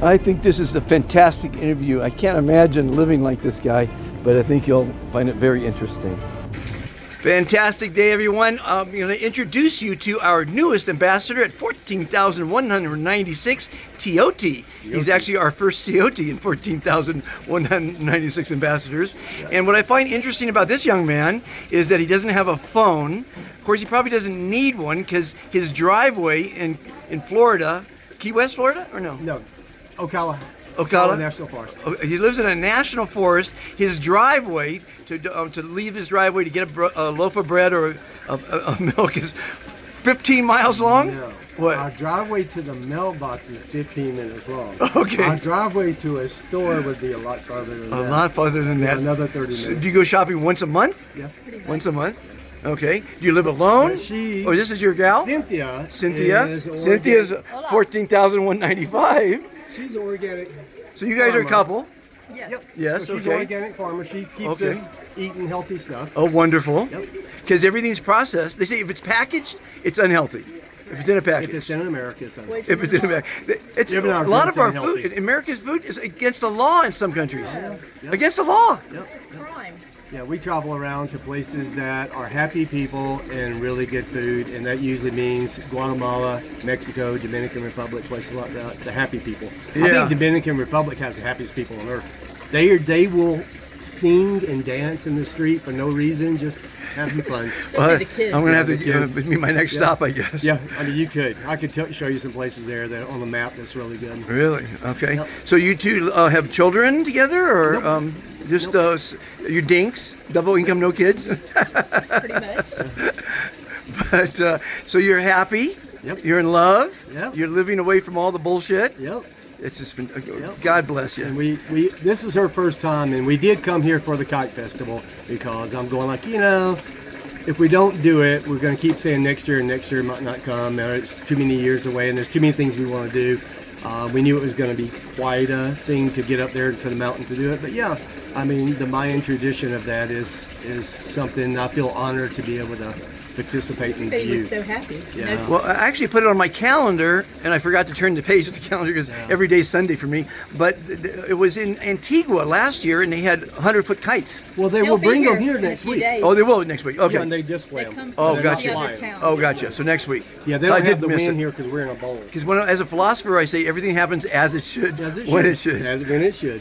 I think this is a fantastic interview. I can't imagine living like this guy, but I think you'll find it very interesting. Fantastic day, everyone. I'm going to introduce you to our newest ambassador at 14,196, Tiote. He's actually our first Tiote in 14,196 ambassadors. Yeah. And what I find interesting about this young man is that he doesn't have a phone. Of course, he probably doesn't need one because his driveway in Florida, Key West, Florida, or no? No, Ocala. Ocala National Forest. He lives in a national forest. His driveway to leave his driveway to get a loaf of bread or a milk is 15 miles long. No. What? Our driveway to the mailbox is 15 minutes long. Okay. Our driveway to a store would be a lot farther than that. A lot farther than that. Another 30 minutes. So do you go shopping once a month? Yeah. Once a month. Okay. Do you live alone? Or this is your gal? Cynthia's 14,195. She's organic. So you guys are a couple? Yes. Yep. Yes, so she's okay. an organic farmer. She keeps us eating healthy stuff. Oh, wonderful. Yep. Because everything's processed. They say if it's packaged, it's unhealthy. If it's in a package. If it's in America, it's unhealthy. If it's in America. It's a lot of our food, America's food is against the law in some countries. Yep. Against the law. Yep. Crime. Yeah, we travel around to places that are happy people and really good food, and that usually means Guatemala, Mexico, Dominican Republic, places like that, the happy people. Yeah. I think Dominican Republic has the happiest people on earth. They will sing and dance in the street for no reason, just having fun. Well, the kids. I'm going to have to be my next stop, I guess. Yeah, I mean, you could. I could show you some places there that on the map that's really good. Really? Okay. Yep. So you two have children together, or Nope. just you dinks, double income, no kids? Pretty much. But so you're happy. Yep. You're in love. Yep. You're living away from all the bullshit. Yep. It's just God bless you. And we this is her first time, and we did come here for the kite festival because I'm going like, if we don't do it, we're going to keep saying next year, and next year might not come. It's too many years away, and there's too many things we want to do. We knew it was going to be quite a thing to get up there to the mountain to do it, but yeah, I mean, the Mayan tradition of that is something I feel honored to be able to participate in. Faye was so happy. Yeah. No, Well, I actually put it on my calendar, and I forgot to turn the page of the calendar because every day's Sunday for me. But it was in Antigua last year, and they had 100-foot kites. Well, they they'll will be bring them in here a next few week. days. Oh, they will next week. Okay. Yeah, and they display They them. come Oh, from gotcha. the other Flying. towns. Oh, gotcha. So next week. Yeah, they I don't have didn't the miss wind it. here because we're in a bowl. Because as a philosopher, I say everything happens as it should, As it when should. it should. As when it should.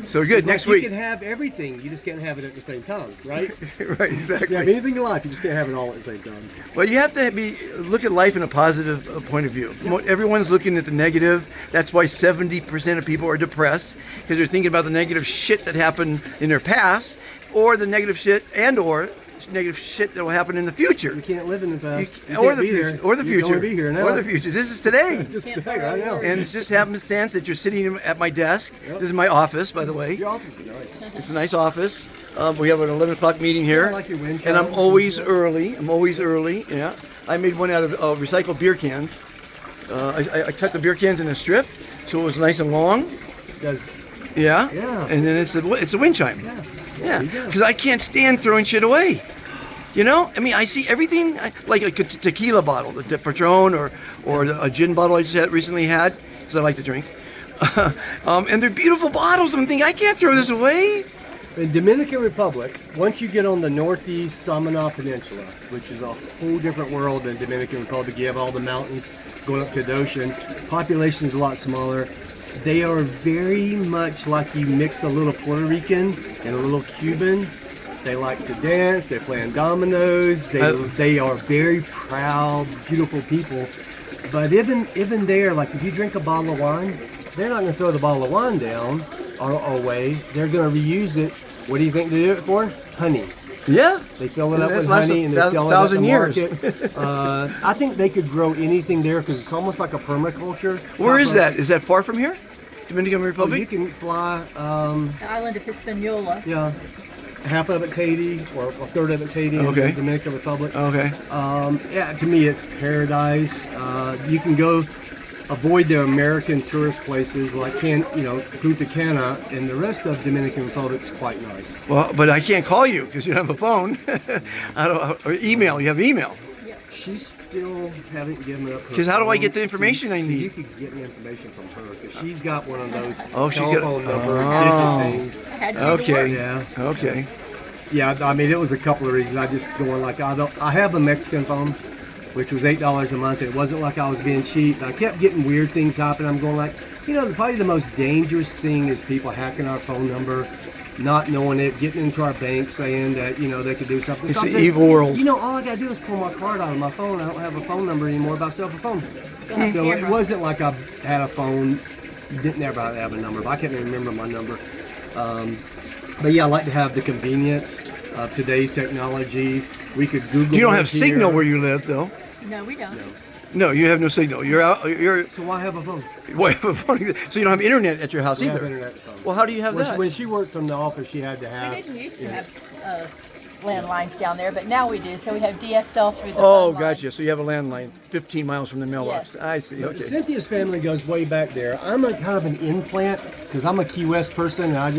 So good. It's Next like week. You can have everything, you just can't have it at the same time, right? Right, exactly. You have anything in life, you just can't have it all at the same time. Well, you have to look at life in a positive point of view. Everyone's looking at the negative. That's why 70% of people are depressed, because they're thinking about the negative shit that happened in their past, or the negative shit or negative shit that will happen in the future. You can't live in the past. Or the future. Or the You can future. only be here now. Or the future. This is today. Just Can't today, borrow right now. And it just happenstance that you're sitting at my desk. Yep. This is my office, by the way. Your office is nice. It's a nice office. We have an 11 o'clock meeting here. I like your wind And I'm chimes. always early. Yeah. I made one out of recycled beer cans. I cut the beer cans in a strip, so it was nice and long. Does Yeah. Yeah. And then it's a wind chime. yeah. Yeah. There you go. Because I can't stand throwing shit away. You know, I mean, I see everything like a tequila bottle, the Patron, or a gin bottle I just recently had, because I like to drink. And they're beautiful bottles. I'm thinking, I can't throw this away. In Dominican Republic, once you get on the northeast Samana Peninsula, which is a whole different world than Dominican Republic, you have all the mountains going up to the ocean. Population is a lot smaller. They are very much like you mixed a little Puerto Rican and a little Cuban. They like to dance. They're playing dominoes. They are very proud, beautiful people. But even there, like if you drink a bottle of wine, they're not going to throw the bottle of wine down or away. They're going to reuse it. What do you think they do it for? Honey. Yeah. They fill it up That with lasts honey and they sell it at the 1,000 years. market. I think they could grow anything there because it's almost like a permaculture. Where is that? Is that far from here? Dominican Oh, you Republic? can fly. The island of Hispaniola. Yeah. Half of it's Haiti, or a third of it's Haiti, Okay. in the Dominican Republic. Okay. Yeah, to me it's paradise. You can go avoid the American tourist places like Punta Cana, and the rest of Dominican Republic's quite nice. Well, but I can't call you because you don't have a phone. Or email. You have email. She still haven't given up. her 'Cause how do I phone. get the information I See, need? You could get the information from her because she's got one of those Oh, she's got- telephone number Oh. digit things. I had to do the Okay. work. Yeah, Okay. yeah. I mean, it was a couple of reasons. I just going like I have a Mexican phone, which was $8 a month. It wasn't like I was being cheap. I kept getting weird things happen. I'm going like, probably the most dangerous thing is people hacking our phone number, not knowing it, getting into our bank, saying that they could do something. It's So I the said, evil world. All I gotta do is pull my card out of my phone. I don't have a phone number anymore, but I still have a phone. have So it camera. wasn't like I had a phone, didn't ever have a number, but I can't even remember my number. But yeah, I like to have the convenience of today's technology. We could Google. You don't it have signal here. where you live, though. No, we don't. No, you have no signal. You're out. You're. So why have a phone? Well, you have a phone. So you don't have internet at your house We have either. internet phone. Well, how do you have When that? when she worked from the office, she had to have. We didn't used to have landlines down there, but now we do. So we have DSL through the Oh, phone line. gotcha. So you have a landline 15 miles from the mailbox. Yes. I see. Okay. Cynthia's family goes way back there. I'm a kind of an implant because I'm a Key West person, and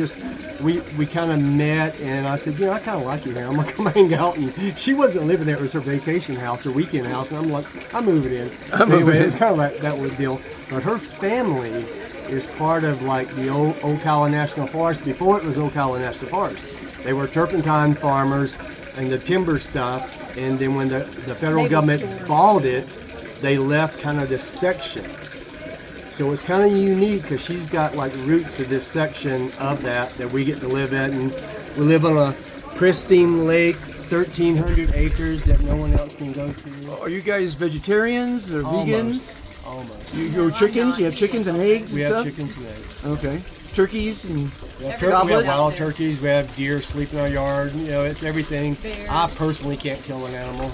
we kind of met, and I said, I kind of like you here. I'm gonna come hang out, and she wasn't living there. It was her vacation house, her weekend house, and I'm like, I'm moving in. I'm So anyway, moving in. it's kind of like that was the deal. But her family is part of like the old Ocala National Forest before it was Ocala National Forest. They were turpentine farmers and the timber stuff, and then when the federal Maple government stores. bought it, they left kind of this section. So it's kind of unique because she's got like roots to this section of that we get to live at, and we live on a pristine lake, 1,300 acres that no one else can go to. Are you guys vegetarians or vegans? Almost. You grow chickens? You have chickens and eggs We and have stuff? chickens and eggs. Okay. Turkeys and We have, Every we have goblets? wild turkeys. We have deer sleep in our yard. It's everything. Bears. I personally can't kill an animal.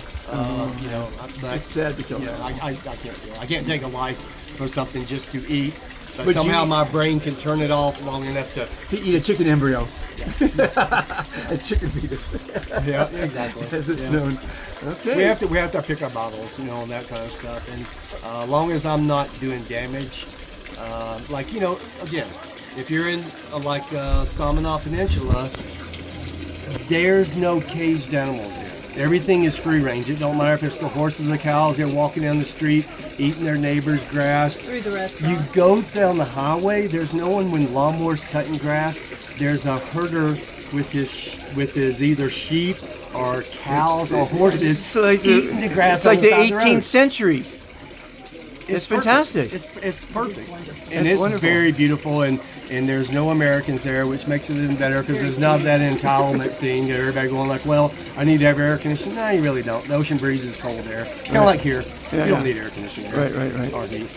But it's sad to kill yeah, them. I can't do it. I can't take a life for something just to eat. But, But somehow you- my brain can turn it off long enough to. To eat a chicken embryo. A chicken fetus, Yeah, exactly. as it's Yeah. known. Okay. We have to pick our battles, and that kind of stuff. And as long as I'm not doing damage, again, if you're in Samana Peninsula, there's no caged animals there. Everything is free range. It don't matter if it's the horses or cows. They're walking down the street, eating their neighbor's grass. Through the You restaurant. go down the highway. There's no one when lawnmowers cutting grass. There's a herder with his either sheep or cows or horses It's like eating the grass. It's like on the side of 18th road. century. It's perfect. fantastic. It's perfect, wonderful. and That's it's wonderful. very beautiful. And there's no Americans there, which makes it even better because there's not that entitlement thing. Everybody going like, well, I need to have air conditioning. No, you really don't. The ocean breeze is cold there. It's kind of like here. Yeah, you don't yeah. need air conditioning. Right. Or heat.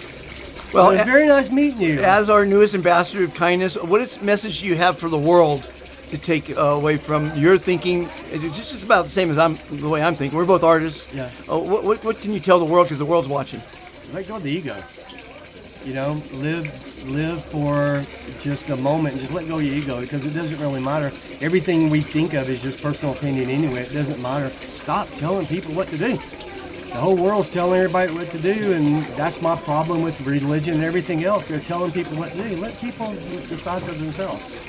Well, Well, it's very nice meeting you. as our newest ambassador of kindness, what message do you have for the world to take away from your thinking? It's just about the same as the way I'm thinking. We're both artists. Yeah. What can you tell the world, because the world's watching? Let go of the ego. Live for just a moment and just let go of your ego because it doesn't really matter. Everything we think of is just personal opinion anyway. It doesn't matter. Stop telling people what to do. The whole world's telling everybody what to do, and that's my problem with religion and everything else. They're telling people what to do. Let people decide for themselves.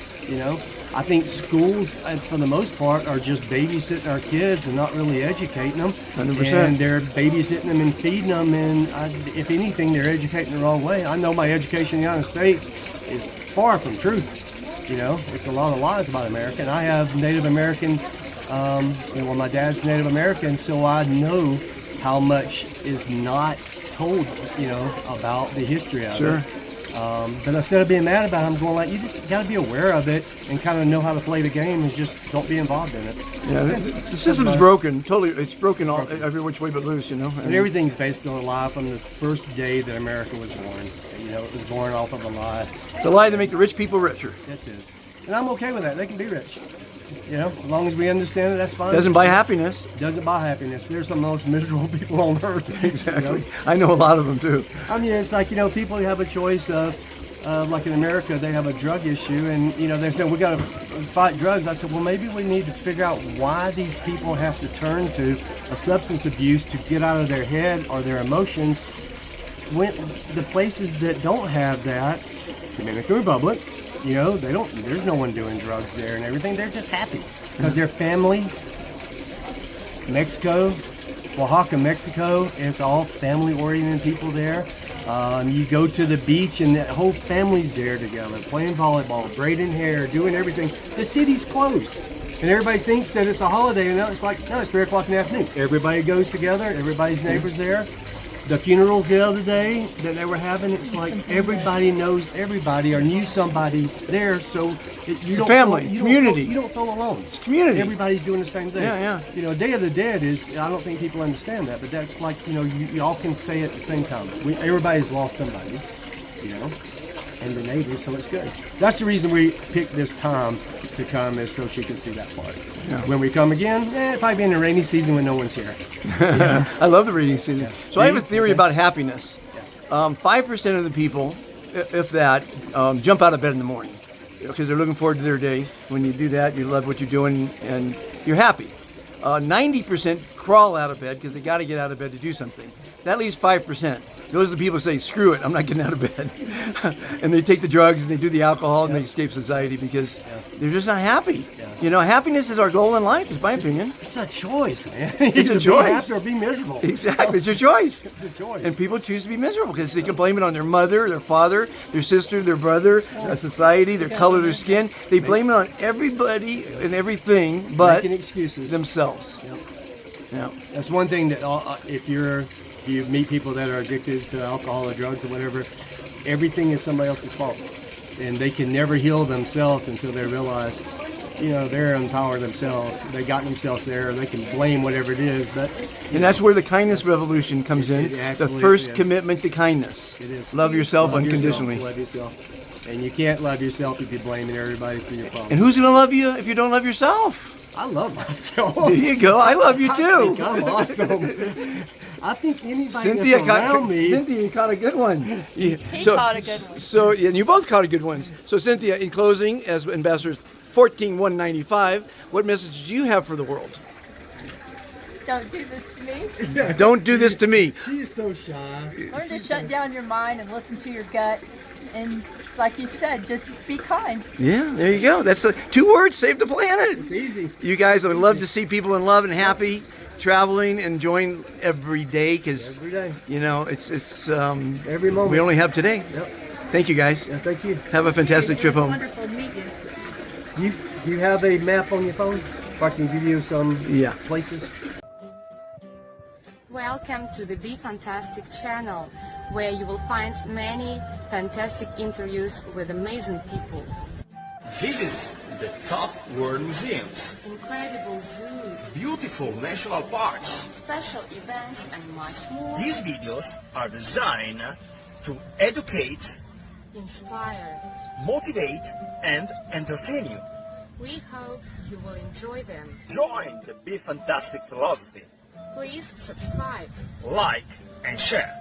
I think schools, for the most part, are just babysitting our kids and not really educating them. 100%. And they're babysitting them and feeding them, and if anything, they're educating the wrong way. I know my education in the United States is far from truth. It's a lot of lies about America. And I have Native American, my dad's Native American, so I know how much is not told, about the history of Sure. it. But instead of being mad about it, I'm going like, you just got to be aware of it and kind of know how to play the game and just don't be involved in it. Yeah, the system's broken. Totally, it's broken every which way but loose. And everything's based on a lie from the first day that America was born. It was born off of a lie. The lie to make the rich people richer. That's it. And I'm okay with that. They can be rich. As long as we understand it, that's fine. Doesn't buy happiness. Doesn't buy happiness. There's some of the most miserable people on earth. Exactly. I know a lot of them too. It's like, people have a choice of, like in America, they have a drug issue, and they're saying we got to fight drugs. I said, well, maybe we need to figure out why these people have to turn to a substance abuse to get out of their head or their emotions. When the places that don't have that, Dominican Republic, they don't. There's no one doing drugs there and everything. They're just happy because their family. Mexico, Oaxaca, Mexico, it's all family-oriented people there. You go to the beach and the whole family's there together, playing volleyball, braiding hair, doing everything. The city's closed. And everybody thinks that it's a holiday, and it's like, no, it's 3 o'clock in the afternoon. Everybody goes together, everybody's neighbors there. The funerals the other day that they were having, it's like everybody knows everybody or knew somebody there, so you don't family, feel, community. You don't feel alone. It's community. Everybody's doing the same thing. Yeah. You know, Day of the Dead is, I don't think people understand that, but that's like, you know, you all can say it at the same time. Everybody's lost somebody, you know, and the neighbors, so it's good. That's the reason we picked this time to come, is so she can see that part. Yeah. When we come again, probably be in the rainy season when no one's here. I love the reading season. Yeah. So I have a theory about happiness. 5% of the people, if that, jump out of bed in the morning because they're looking forward to their day. When you do that, you love what you're doing and you're happy. 90% crawl out of bed because they got to get out of bed to do something. That leaves 5%. Those are the people who say, screw it, I'm not getting out of bed. And they take the drugs and they do the alcohol and they escape society because they're just not happy. You know, happiness is our goal in life, is my opinion. It's a choice, man. It's a Either choice. Be happy or be miserable. Exactly, it's your choice. It's a choice. And people choose to be miserable because they can blame it on their mother, their father, their sister, their brother, society, their color of their skin. They blame it on everybody and everything but Making excuses. themselves. Yep. Yeah. That's one thing that if you meet people that are addicted to alcohol or drugs or whatever, everything is somebody else's fault. And they can never heal themselves until they realize, you know, they're empowered themselves. They got themselves there. They can blame whatever it is, but And that's where the kindness revolution comes in. It The absolutely first is. commitment to kindness. it is. Love yourself Love unconditionally. Love yourself. And you can't love yourself if you're blaming everybody for your problems. And who's going to love you if you don't love yourself? I love myself. There you go. I love you I too. think I'm awesome. I think anybody Cynthia that's around me. Cynthia, you caught a good one. Yeah. He caught a good one. So, yeah, you both caught a good ones. So, Cynthia, in closing, as Ambassador 14195, what message do you have for the world? Don't do this to me. Don't do this to me. She is so shy. Learn to shut down your mind and listen to your gut. And like you said, just be kind. Yeah, there you go. That's 2 words, save the planet. It's easy. You guys, I would love to see people in love and happy, traveling, enjoying every day because, Every day. you know, it's Every moment. we only have today. Yep. Thank you, guys. Yeah, thank you. Have a fantastic trip home. Wonderful to meet you. Do you have a map on your phone? Or I can give you some Yeah. places. Welcome to the Be Fantastic channel, where you will find many fantastic interviews with amazing people, Visit the top world museums, incredible zoos, beautiful national parks. special events, and much more. These videos are designed to educate, Inspire. motivate, and entertain you. We hope you will enjoy them. Join the Be Fantastic philosophy. Please subscribe. Like and share.